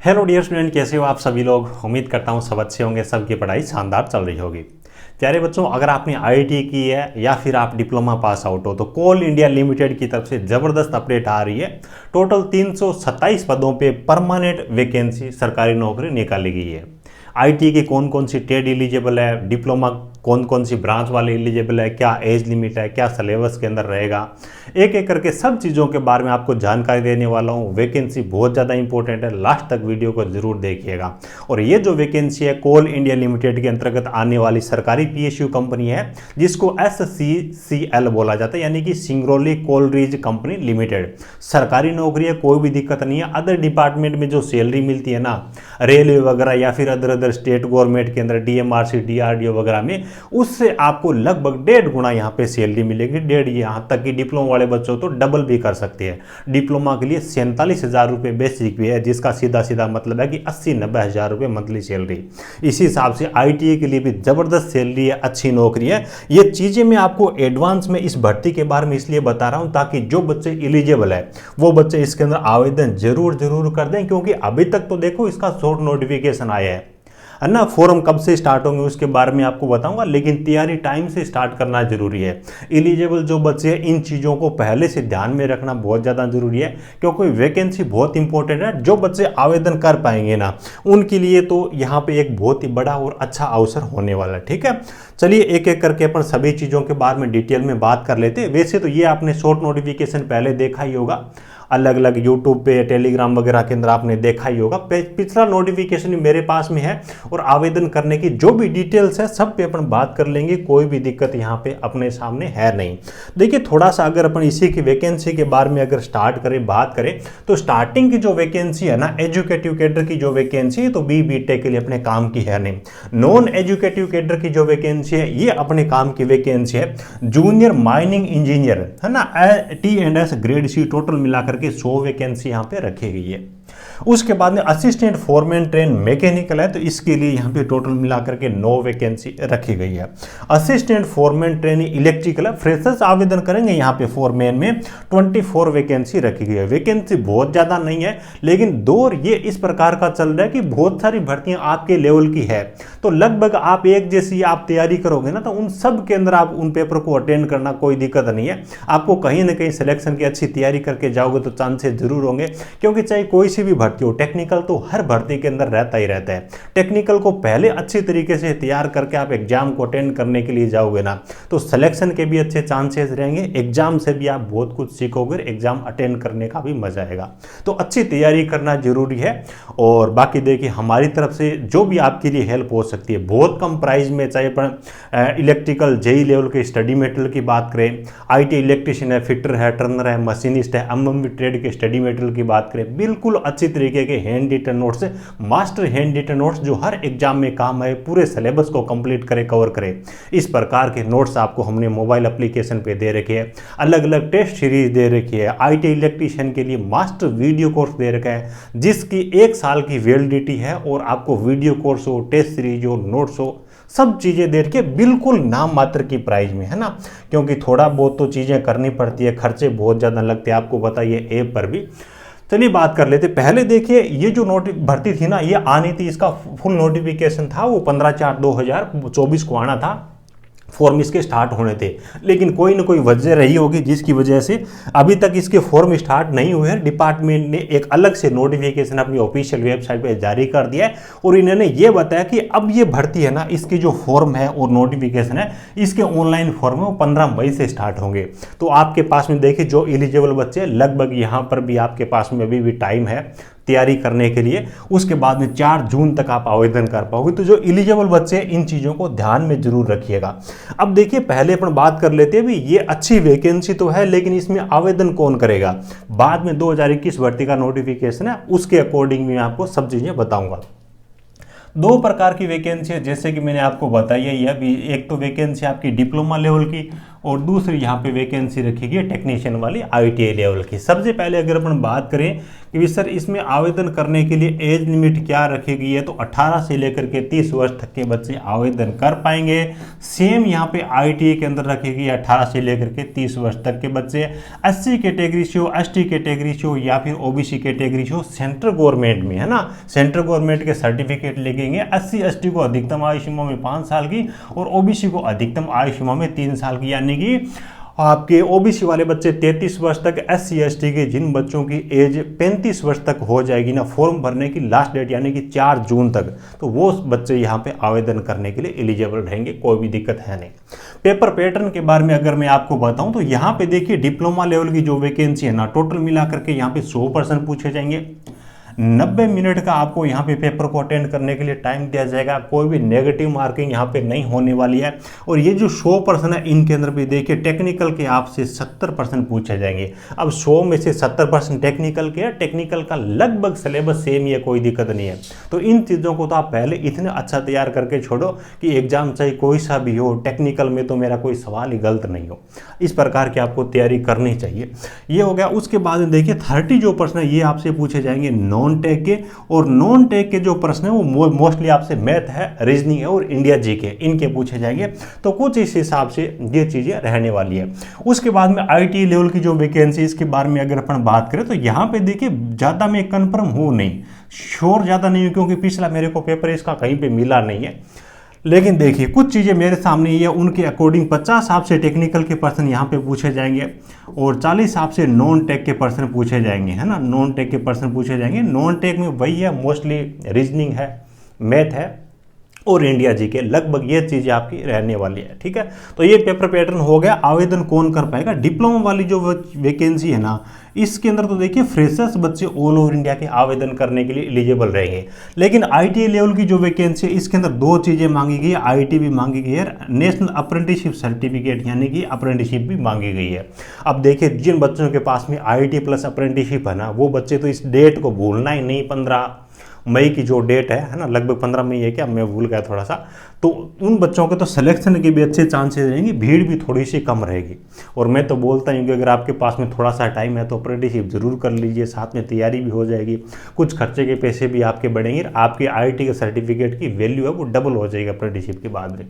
Hello dear student, कैसे हो आप सभी लोग। उम्मीद करता हूँ सब अच्छे होंगे, सबकी पढ़ाई शानदार चल रही होगी। प्यारे बच्चों, अगर आपने आईआईटी की है या फिर आप डिप्लोमा पास आउट हो तो कोल इंडिया लिमिटेड की तरफ से ज़बरदस्त अपडेट आ रही है। टोटल 327 पदों पे परमानेंट वैकेंसी सरकारी नौकरी निकाली गई है। आईटी की कौन कौन सी ट्रेड एलिजिबल है, डिप्लोमा कौन कौन सी ब्रांच वाले एलिजिबल है, क्या एज लिमिट है, क्या सिलेबस के अंदर रहेगा, एक एक करके सब चीज़ों के बारे में आपको जानकारी देने वाला हूँ। वैकेंसी बहुत ज़्यादा इंपॉर्टेंट है, लास्ट तक वीडियो को जरूर देखिएगा। और ये जो वैकेंसी है कोल इंडिया लिमिटेड के अंतर्गत आने वाली सरकारी पीएसयू कंपनी है, जिसको SCCL बोला जाता है, यानी कि सिंगरौली कोलरीज कंपनी लिमिटेड। सरकारी नौकरी है, कोई भी दिक्कत नहीं है। अदर डिपार्टमेंट में जो सैलरी मिलती है ना, रेलवे वगैरह या फिर अदर स्टेट गवर्नमेंट के अंदर DMRC DRDO वगैरह में, उससे आपको लगभग 1.5 गुना यहाँ पे सैलरी मिलेगी। 1.5, यहाँ तक कि डिप्लोमा वाले बच्चों तो डबल भी कर सकते हैं। डिप्लोमा के लिए 47,000 रुपये बेसिक भी है, जिसका सीधा सीधा मतलब है कि 80-90 हज़ार रुपये मंथली सैलरी। इसी हिसाब से ITA के लिए भी ज़बरदस्त सैलरी है, अच्छी नौकरी है। ये चीज़ें मैं आपको एडवांस में इस भर्ती के बारे में इसलिए बता रहा हूँ ताकि जो बच्चे एलिजिबल है वो बच्चे इसके अंदर आवेदन जरूर कर दें, क्योंकि अभी तक तो देखो इसका शॉर्ट नोटिफिकेशन आया है ना। फॉर्म कब से स्टार्ट होंगे उसके बारे में आपको बताऊंगा, लेकिन तैयारी टाइम से स्टार्ट करना जरूरी है। एलिजिबल जो बच्चे हैं इन चीज़ों को पहले से ध्यान में रखना बहुत ज़्यादा जरूरी है, क्योंकि वैकेंसी बहुत इंपॉर्टेंट है। जो बच्चे आवेदन कर पाएंगे ना, उनके लिए तो यहाँ पे एक बहुत ही बड़ा और अच्छा अवसर होने वाला है। ठीक है, चलिए एक एक करके अपन सभी चीज़ों के बारे में डिटेल में बात कर लेते हैं। वैसे तो ये आपने शॉर्ट नोटिफिकेशन पहले देखा ही होगा, अलग अलग यूट्यूब पे, टेलीग्राम वगैरह के अंदर आपने देखा ही होगा। पिछला नोटिफिकेशन भी मेरे पास में है और आवेदन करने की जो भी डिटेल्स है सब पे अपन बात कर लेंगे। कोई भी दिक्कत यहाँ पे अपने सामने है नहीं। देखिए, थोड़ा सा अगर अपन इसी की वैकेंसी के बारे में अगर स्टार्ट करें, बात करें, तो स्टार्टिंग की जो वैकेंसी है ना, एजुकेटिव कैडर की जो वैकेंसी है, तो BTech के लिए अपने काम की है नहीं। नॉन एजुकेटिव कैडर की जो वैकेंसी है ये अपने काम की वैकेंसी है। जूनियर माइनिंग इंजीनियर है ना, T&S ग्रेड C, टोटल मिलाकर के 100 वैकेंसी यहाँ पे रखी गई है। उसके बाद में असिस्टेंट फोरमैन ट्रेन मैकेनिकल है, तो इसके लिए यहाँ पे टोटल मिलाकर के 9 वैकेंसी रखी गई है। असिस्टेंट फोरमैन ट्रेन इलेक्ट्रिकल है, फ्रेशर्स आवेदन करेंगे यहाँ पे फोरमैन में 24 वैकेंसी रखी गई है। वैकेंसी बहुत ज़्यादा नहीं है, लेकिन दौर ये इस प्रकार का चल रहा है कि बहुत सारी भर्तियाँ आपके लेवल की है, तो लगभग आप एक जैसी आप तैयारी करोगे ना, तो उन सब के अंदर आप उन पेपर को अटेंड करना कोई दिक्कत नहीं है। आपको कहीं ना कहीं सिलेक्शन की अच्छी तैयारी करके जाओगे तो चांसेस जरूर होंगे, क्योंकि चाहे कोई सी भी भर्ती हो, टेक्निकल तो हर भर्ती के अंदर रहता ही रहता है। टेक्निकल को पहले अच्छी तरीके से तैयार करके आप एग्जाम को अटेंड करने के लिए जाओगे ना, तो सिलेक्शन के भी अच्छे चांसेस रहेंगे। एग्जाम से भी आप बहुत कुछ सीखोगे, एग्जाम अटेंड करने का भी मजा आएगा। तो अच्छी तैयारी करना जरूरी है। और बाकी देखिए, हमारी तरफ से जो भी आपके लिए हेल्प हो सकती है, बहुत कम प्राइस में, चाहे अपन इलेक्ट्रिकल JEE लेवल के स्टडी मटेरियल की बात करें, IT इलेक्ट्रिशियन है, फिटर है, टर्नर है, मशीनिस्ट है, MMB ट्रेड के स्टडी मटेरियल की बात करें, बिल्कुल अच्छी तरीके के हैंड रिटन नोट्स है, मास्टर हैंड रिटन नोट्स जो हर एग्जाम में काम आए, पूरे सिलेबस को कंप्लीट करे, कवर करे, इस प्रकार के नोट्स आपको हमने मोबाइल एप्लीकेशन पे दे रखे हैं। अलग अलग टेस्ट सीरीज दे रखी है। IT इलेक्ट्रिशियन के लिए मास्टर वीडियो कोर्स दे रखा है, जिसकी 1 साल की वैलिडिटी है, और आपको वीडियो कोर्स हो, टेस्ट सीरीज हो, नोट्स हो, सब चीज़ें दे के बिल्कुल नाम मात्र की प्राइस में, है ना। क्योंकि थोड़ा बहुत तो चीज़ें करनी पड़ती है, खर्चे बहुत ज़्यादा लगते हैं, आपको बताइए ऐप पर भी। चलिए बात कर लेते। पहले देखिए, ये जो भर्ती थी ना, ये आनी थी, इसका फुल नोटिफिकेशन था वो 15/4/2024 को आना था। फॉर्म इसके स्टार्ट होने थे, लेकिन कोई ना कोई वजह रही होगी जिसकी वजह से अभी तक इसके फॉर्म स्टार्ट नहीं हुए हैं। डिपार्टमेंट ने एक अलग से नोटिफिकेशन अपनी ऑफिशियल वेबसाइट पे जारी कर दिया है, और इन्होंने ये बताया कि अब ये भर्ती है ना, इसकी जो फॉर्म है और नोटिफिकेशन है, इसके ऑनलाइन फॉर्म है वो 15 मई से स्टार्ट होंगे। तो आपके पास में देखिए, जो एलिजिबल बच्चे, लगभग यहाँ पर भी आपके पास में अभी भी टाइम है तैयारी करने के लिए। उसके बाद में 4 जून तक आप आवेदन कर पाओगे। तो जो एलिजिबल बच्चे इन चीज़ों को ध्यान में जरूर रखिएगा। अब देखिए, पहले अपन बात कर लेते हैं भी, ये अच्छी वैकेंसी तो है, लेकिन इसमें आवेदन कौन करेगा। बाद में 2021 भर्ती का नोटिफिकेशन है, उसके अकॉर्डिंग मैं आपको सब चीज़ें बताऊंगा। 2 प्रकार की वैकेंसी है, जैसे कि मैंने आपको बताई है। अभी एक तो वैकेंसी आपकी डिप्लोमा लेवल की, और दूसरी यहाँ पे वैकेंसी रखी गई है टेक्नीशियन वाली ITI लेवल की। सबसे पहले अगर अपन बात करें कि सर इसमें आवेदन करने के लिए एज लिमिट क्या रखी गई है, तो 18 से लेकर के 30 वर्ष तक के बच्चे आवेदन कर पाएंगे। सेम यहाँ पे ITI के अंदर रखी गई है 18 से लेकर के 30 वर्ष तक के बच्चे। SC कैटेगरी से हो, ST कैटेगरी से हो या फिर OBC कैटेगरी से हो, सेंट्रल गवर्नमेंट में है ना, सेंट्रल गवर्नमेंट के सर्टिफिकेट लगेंगे। SC ST को अधिकतम आयु सीमा में 5 साल की और OBC को अधिकतम आयु सीमा में 3 साल की, यानी कि आपके OBC वाले बच्चे 33 वर्ष तक, SC ST के जिन बच्चों की एज 35 वर्ष तक हो जाएगी ना फॉर्म भरने की लास्ट डेट यानी कि 4 जून तक, तो वो बच्चे यहाँ पे आवेदन करने के लिए एलिजिबल रहेंगे, कोई भी दिक्कत है नहीं। पेपर पैटर्न के बारे में अगर मैं आपको बताऊं तो यहाँ पे देखिए डिप्लोमा लेवल की जो वैकेंसी है ना, टोटल मिला करके यहाँ पे 100% पूछे जाएंगे। 90 मिनट का आपको यहाँ पे पेपर को अटेंड करने के लिए टाइम दिया जाएगा। कोई भी नेगेटिव मार्किंग यहाँ पे नहीं होने वाली है। और ये जो 100% है इनके अंदर भी देखिए टेक्निकल के आपसे 70% पूछे जाएंगे। अब 100 में से 70% टेक्निकल के है, टेक्निकल का लगभग सिलेबस सेम ही है, कोई दिक्कत नहीं है। तो इन चीज़ों को तो आप पहले इतने अच्छा तैयार करके छोड़ो कि एग्जाम चाहे कोई सा भी हो, टेक्निकल में तो मेरा कोई सवाल ही गलत नहीं हो। इस प्रकार की आपको तैयारी करनी चाहिए। ये हो गया। उसके बाद देखिए 30 जो प्रश्न है ये आपसे पूछे जाएंगे नॉन टेक के, और नॉन टेक के जो प्रश्न है वो मोस्टली आपसे मैथ है, रीजनिंग है और इंडिया जीके इनके पूछे जाएंगे। तो कुछ इस हिसाब से ये चीजें रहने वाली है। उसके बाद में ITI लेवल की जो वैकेंसी इसके बारे में अगर अपन बात करें तो यहाँ पे देखिए ज्यादा मैं कंफर्म हूँ नहीं, श्योर ज्यादा नहीं हूँ, क्योंकि पिछला मेरे को पेपर इसका कहीं पे मिला नहीं है। लेकिन देखिए कुछ चीज़ें मेरे सामने ही है, उनके अकॉर्डिंग 50 आपसे टेक्निकल के पर्सन यहाँ पे पूछे जाएंगे और 40 आपसे नॉन टेक के पर्सन पूछे जाएंगे, है ना, नॉन टेक के पर्सन पूछे जाएंगे। नॉन टेक में वही है, मोस्टली रीजनिंग है, मैथ है और इंडिया जीके, लगभग ये चीज़ें आपकी रहने वाली है। ठीक है, तो ये पेपर पैटर्न हो गया। आवेदन कौन कर पाएगा? डिप्लोमा वाली जो वैकेंसी है ना, इसके अंदर तो देखिए फ्रेशर्स बच्चे ऑल ओवर इंडिया के आवेदन करने के लिए एलिजिबल रहेंगे। लेकिन ITI लेवल की जो वैकेंसी है इसके अंदर 2 चीज़ें मांगी गई है, ITI भी मांगी गई है, नेशनल अप्रेंटिसशिप सर्टिफिकेट यानी कि अप्रेंटिसशिप भी मांगी गई है। अब देखिए जिन बच्चों के पास में ITI प्लस अप्रेंटिसशिप है ना, वो बच्चे तो इस डेट को भूलना ही नहीं। 15 मई की जो डेट है ना, लगभग 15 मई है क्या, मैं भूल गया थोड़ा सा। तो उन बच्चों के तो सिलेक्शन के भी अच्छे चांसेस रहेंगे, भीड़ भी थोड़ी सी कम रहेगी। और मैं तो बोलता हूँ कि अगर आपके पास में थोड़ा सा टाइम है तो अप्रेंटिसशिप जरूर कर लीजिए, साथ में तैयारी भी हो जाएगी, कुछ खर्चे के पैसे भी आपके बढ़ेंगे, आपके ITI के सर्टिफिकेट की वैल्यू है वो डबल हो जाएगी अप्रेंटिसशिप के बाद में।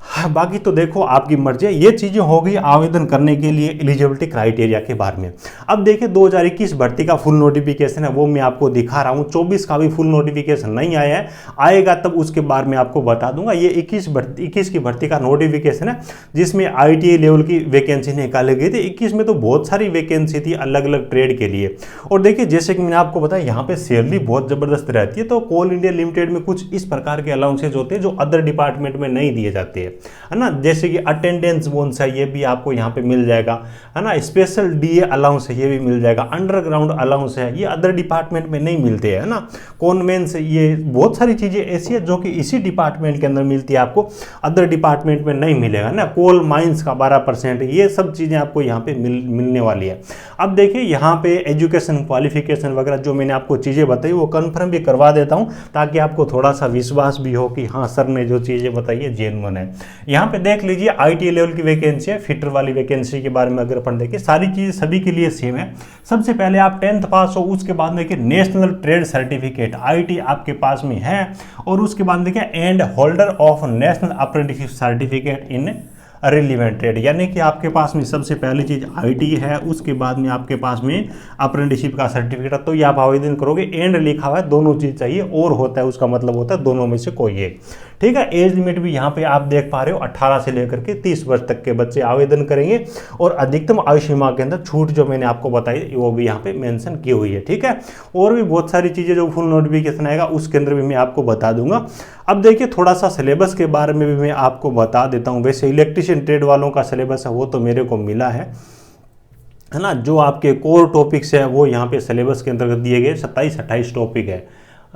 हाँ, बाकी तो देखो आपकी मर्जी है। ये चीज़ें हो गई आवेदन करने के लिए एलिजिबिलिटी क्राइटेरिया के बारे में। अब देखिए 2021 भर्ती का फुल नोटिफिकेशन है वो मैं आपको दिखा रहा हूँ। 24 का भी फुल नोटिफिकेशन नहीं आया है, आएगा तब उसके बारे में आपको बता दूंगा। ये 21 की भर्ती का नोटिफिकेशन है जिसमें ITI लेवल की वैकेंसी निकाली गई थी। 21 में तो बहुत सारी वैकेंसी थी अलग अलग ट्रेड के लिए। और देखिए जैसे कि मैंने आपको बताया यहाँ पे सैलरी बहुत ज़बरदस्त रहती है। तो कोल इंडिया लिमिटेड में कुछ इस प्रकार के अलाउंसेज होते हैं जो अदर डिपार्टमेंट में नहीं दिए जाते हैं, है ना। जैसे कि अटेंडेंस बोनस है, ये भी आपको यहाँ पे मिल जाएगा, है ना। स्पेशल DA अलाउंस है, ये भी मिल जाएगा। अंडरग्राउंड अलाउंस है, ये अदर डिपार्टमेंट में नहीं मिलते हैं, है ना। कॉन्वेंस, ये बहुत सारी चीज़ें ऐसी है जो कि इसी डिपार्टमेंट के अंदर मिलती है, आपको अदर डिपार्टमेंट में नहीं मिलेगा ना। कोल माइंस का 12%, ये सब चीज़ें आपको यहाँ पे मिलने वाली है। अब देखिए यहाँ पे एजुकेशन क्वालिफिकेशन वगैरह जो मैंने आपको चीज़ें बताई वो कन्फर्म भी करवा देता हूँ ताकि आपको थोड़ा सा विश्वास भी हो कि हाँ सर ने जो चीज़ें बताई है जेन्युइन है। यहाँ पे देख लीजिए ITI लेवल की वैकेंसी है। फिटर वाली वैकेंसी के बारे में अगर अपन देखें, सारी चीज़ सभी के लिए सेम है। सबसे पहले आप 10th पास हो, उसके बाद देखिए नेशनल ट्रेड सर्टिफिकेट ITI आपके पास में है, और उसके बाद देखिए and holder of national apprenticeship certificate in relevant trade, यानी कि आपके पास में सबसे पहली चीज़ ITI है, उसके बाद में आपके पास में अप्रेंटिसशिप का सर्टिफिकेट है। तो ये आप आवेदन करोगे, एंड लिखा हुआ है, दोनों चीज़ चाहिए, और होता है उसका मतलब होता है दोनों में से कोई एक। ठीक है, एज लिमिट भी यहाँ पे आप देख पा रहे हो 18 से लेकर के 30 वर्ष तक के बच्चे आवेदन करेंगे, और अधिकतम आयु सीमा के अंदर छूट जो मैंने आपको बताई वो भी यहाँ पे मेंशन की हुई है। ठीक है, और भी बहुत सारी चीज़ें जो फुल नोटिफिकेशन आएगा उसके अंदर भी मैं आपको बता दूंगा। अब देखिए थोड़ा सा सिलेबस के बारे में भी मैं आपको बता देता हूँ। वैसे इलेक्ट्रिशियन ट्रेड वालों का सिलेबस है वो तो मेरे को मिला है ना। जो आपके कोर टॉपिक्स है वो यहाँ पे सिलेबस के अंतर्गत दिए गए 27-28 टॉपिक है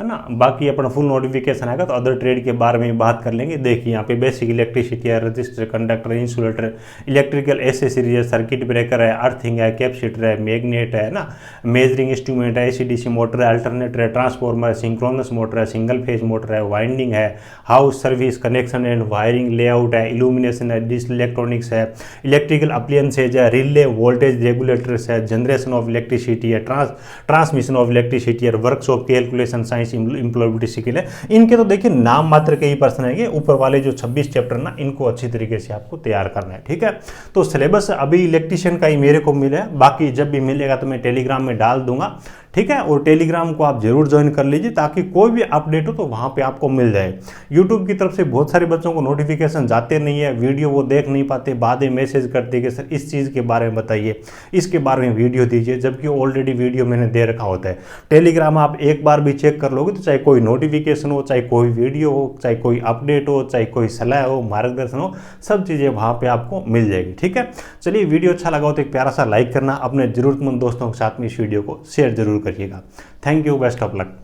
है ना। बाकी अपना फुल नोटिफिकेशन आएगा तो अदर ट्रेड के बारे में बात कर लेंगे। देखिए यहाँ पे बेसिक इलेक्ट्रिसिटी है, register, conductor, insulator, electrical accessories है, सर्किट ब्रेकर है, अर्थिंग है, कैपेसिटर है, मैग्नेट है ना, मेजरिंग इंस्ट्रूमेंट है, एसी-डीसी मोटर है, अल्टरनेटर है, ट्रांसफार्मर, सिंक्रोनस मोटर है, सिंगल फेज मोटर है, वाइंडिंग है, house service, connection and wiring, layout है, इल्यूमिनेशन है, डिजिटल इलेक्ट्रॉनिक्स है, इलेक्ट्रिकल अप्लायंसेज है, रिले, वोल्टेज रेगुलेटर्स है, जनरेशन ऑफ इलेक्ट्रिसिटी है, ट्रांसमिशन ऑफ इलेक्ट्रिसिटी है, workshop, calculation, science, employability skill है। इनके तो देखिए नाम मात्र के ही प्रश्न है, ऊपर वाले जो 26 चैप्टर ना, इनको अच्छी तरीके से आपको तैयार करना है, ठीक है। तो सिलेबस अभी इलेक्ट्रिशियन का ही मेरे को मिला है, बाकी जब भी मिलेगा तो मैं टेलीग्राम में डाल दूंगा, ठीक है। और टेलीग्राम को आप जरूर ज्वाइन कर लीजिए ताकि कोई भी अपडेट हो तो वहाँ पे आपको मिल जाए। यूट्यूब की तरफ से बहुत सारे बच्चों को नोटिफिकेशन जाते नहीं है, वीडियो वो देख नहीं पाते, बाद में मैसेज करते कि सर इस चीज़ के बारे में बताइए, इसके बारे में वीडियो दीजिए, जबकि ऑलरेडी वीडियो मैंने दे रखा होता है। टेलीग्राम आप एक बार भी चेक कर लोगे तो चाहे कोई नोटिफिकेशन हो, चाहे कोई वीडियो हो, चाहे कोई अपडेट हो, चाहे कोई सलाह हो, मार्गदर्शन हो, सब चीज़ें वहाँ पर आपको मिल जाएगी, ठीक है। चलिए वीडियो अच्छा लगा हो तो एक प्यारा सा लाइक करना, अपने ज़रूरतमंद दोस्तों के साथ में इस वीडियो को शेयर जरूर करिएगा। Thank you, best of luck.